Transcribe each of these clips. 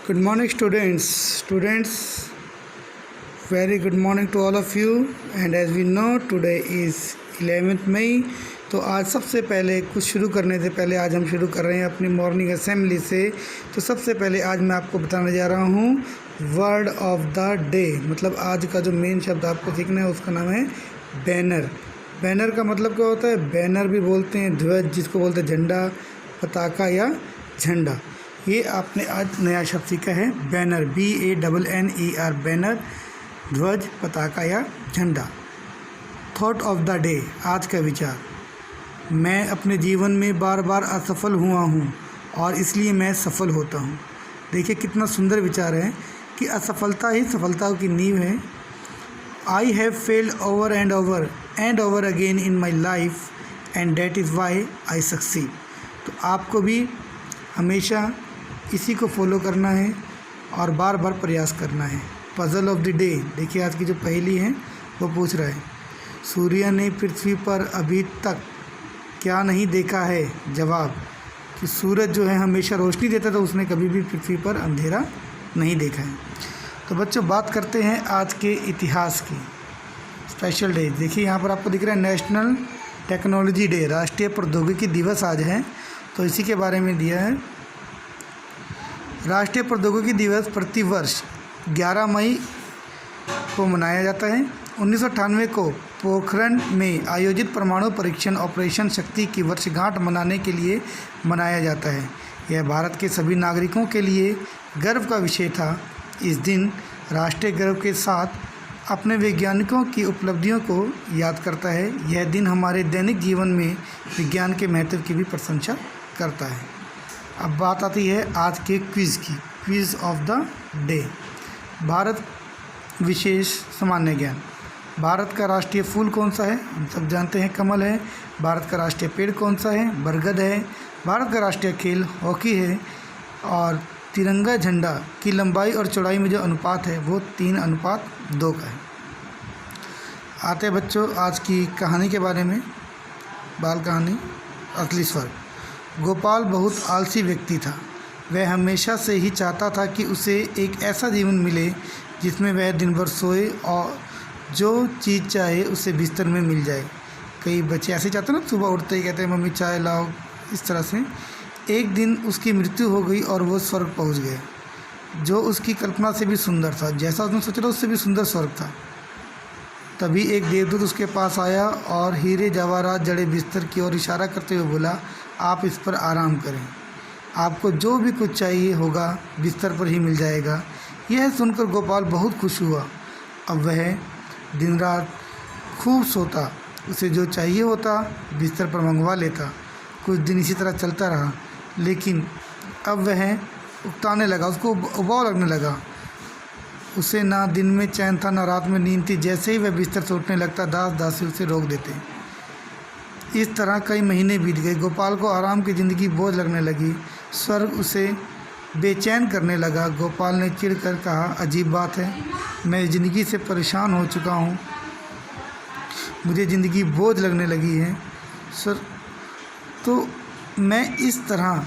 Good morning, students, very good morning to all of you. And as we know, today is 11th May. तो आज सबसे पहले कुछ शुरू करने से पहले आज हम शुरू कर रहे हैं अपनी मॉर्निंग असेंबली से। तो सबसे पहले आज मैं आपको बताने जा रहा हूँ वर्ड ऑफ द डे, मतलब आज का जो मेन शब्द आपको सीखना है उसका नाम है बैनर। बैनर का मतलब क्या होता है? बैनर भी बोलते हैं ध्वज, जिसको बोलते हैं झंडा, पताका या झंडा। ये आपने आज नया शब्द सीखा है बैनर, BANNER, बैनर, ध्वज, पताका या झंडा। थॉट ऑफ द डे, आज का विचार। मैं अपने जीवन में बार बार असफल हुआ हूँ और इसलिए मैं सफल होता हूँ। देखिए कितना सुंदर विचार है कि असफलता ही सफलता की नींव है। I have failed over and over again in my life and that is why I succeed. तो आपको भी हमेशा इसी को फॉलो करना है और बार बार प्रयास करना है। पज़ल ऑफ द डे, देखिए आज की जो पहेली है वो पूछ रहा है, सूर्य ने पृथ्वी पर अभी तक क्या नहीं देखा है? जवाब कि सूरज जो है हमेशा रोशनी देता था, उसने कभी भी पृथ्वी पर अंधेरा नहीं देखा है। तो बच्चों बात करते हैं आज के इतिहास की। स्पेशल डे, देखिए यहाँ पर आपको दिख रहा है नेशनल टेक्नोलॉजी डे, राष्ट्रीय प्रौद्योगिकी दिवस आज है। तो इसी के बारे में दिया है। राष्ट्रीय प्रौद्योगिकी दिवस प्रतिवर्ष 11 मई को मनाया जाता है। 1998 को पोखरण में आयोजित परमाणु परीक्षण ऑपरेशन शक्ति की वर्षगांठ मनाने के लिए मनाया जाता है। यह भारत के सभी नागरिकों के लिए गर्व का विषय था। इस दिन राष्ट्रीय गर्व के साथ अपने वैज्ञानिकों की उपलब्धियों को याद करता है। यह दिन हमारे दैनिक जीवन में विज्ञान के महत्व की भी प्रशंसा करता है। अब बात आती है आज के क्विज़ की। Quiz of the day, Bharat विशेष सामान्य ज्ञान। भारत का राष्ट्रीय फूल कौन सा है? हम सब जानते हैं कमल है। भारत का राष्ट्रीय पेड़ कौन सा है? बरगद है। भारत का राष्ट्रीय खेल हॉकी है। और तिरंगा झंडा की लंबाई और चौड़ाई में जो अनुपात है वो 3:2 का है। आते हैं बच्चों आज की कहानी के बारे में। बाल कहानी असली स्वर्ग। गोपाल बहुत आलसी व्यक्ति था। वह हमेशा से ही चाहता था कि उसे एक ऐसा जीवन मिले जिसमें वह दिन भर सोए और जो चीज़ चाहे उसे बिस्तर में मिल जाए। कई बच्चे ऐसे चाहते हैं ना, सुबह उठते ही कहते हैं मम्मी चाय लाओ, इस तरह से। एक दिन उसकी मृत्यु हो गई और वो स्वर्ग पहुंच गया, जो उसकी कल्पना से भी सुंदर था। जैसा उसने सोचा था उससे भी सुंदर स्वर्ग था। तभी एक देवदूत उसके पास आया और हीरे जवाहरात जड़े बिस्तर की ओर इशारा करते हुए बोला, आप इस पर आराम करें, आपको जो भी कुछ चाहिए होगा बिस्तर पर ही मिल जाएगा। यह सुनकर गोपाल बहुत खुश हुआ। अब वह दिन रात खूब सोता, उसे जो चाहिए होता बिस्तर पर मंगवा लेता। कुछ दिन इसी तरह चलता रहा, लेकिन अब वह उकताने लगा, उसको उबाऊ लगने लगा। उसे ना दिन में चैन था ना रात में नींद थी। जैसे ही वह बिस्तर से उठने लगता, दास दासी उसे रोक देते। इस तरह कई महीने बीत गए। गोपाल को आराम की ज़िंदगी बोझ लगने लगी। स्वर्ग उसे बेचैन करने लगा। गोपाल ने चिढ़कर कहा, अजीब बात है, मैं ज़िंदगी से परेशान हो चुका हूँ, मुझे ज़िंदगी बोझ लगने लगी है। सर तो मैं इस तरह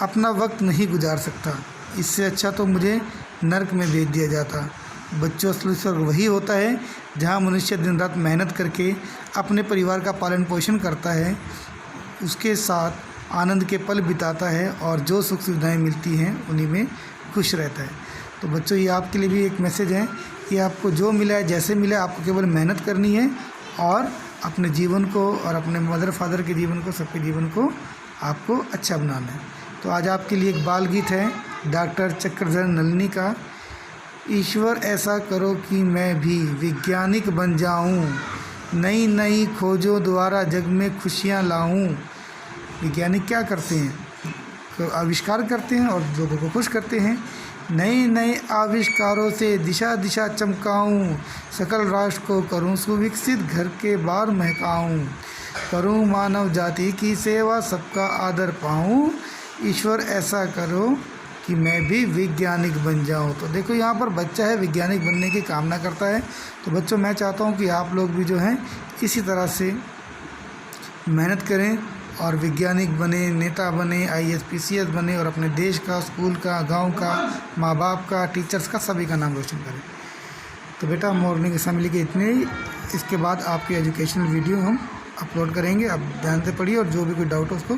अपना वक्त नहीं गुजार सकता। इससे अच्छा तो मुझे नर्क में भेज दिया जाता। बच्चों, असली स्वर्ग वही होता है जहाँ मनुष्य दिन रात मेहनत करके अपने परिवार का पालन पोषण करता है, उसके साथ आनंद के पल बिताता है और जो सुख सुविधाएं मिलती हैं उन्हीं में खुश रहता है। तो बच्चों, ये आपके लिए भी एक मैसेज है कि आपको जो मिला है, जैसे मिला है, आपको केवल मेहनत करनी है और अपने जीवन को और अपने मदर फादर के जीवन को, सबके जीवन को आपको अच्छा बनाना है। तो आज आपके लिए एक बाल गीत है डॉक्टर चक्रधर नलिनी का, ईश्वर ऐसा करो कि मैं भी वैज्ञानिक बन जाऊं, नई नई खोजों द्वारा जग में खुशियां लाऊं। वैज्ञानिक क्या करते हैं? तो आविष्कार करते हैं और लोगों को खुश करते हैं। नए नए आविष्कारों से दिशा दिशा चमकाऊं, सकल राष्ट्र को करूं सुविकसित, घर के बाहर महकाऊं, करूं मानव जाति की सेवा, सबका आदर पाऊं। ईश्वर ऐसा करो कि मैं भी वैज्ञानिक बन जाऊं। तो देखो यहाँ पर बच्चा है वैज्ञानिक बनने की कामना करता है। तो बच्चों, मैं चाहता हूँ कि आप लोग भी जो हैं इसी तरह से मेहनत करें और वैज्ञानिक बने, नेता बने, IAS PCS बने और अपने देश का, स्कूल का, गांव का, माँ बाप का, टीचर्स का, सभी का नाम रोशन करें। तो बेटा मॉर्निंग असेंबली के इतने ही। इसके बाद आपकी एजुकेशनल वीडियो हम अपलोड करेंगे। आप ध्यान से पढ़िए और जो भी कोई डाउट हो उसको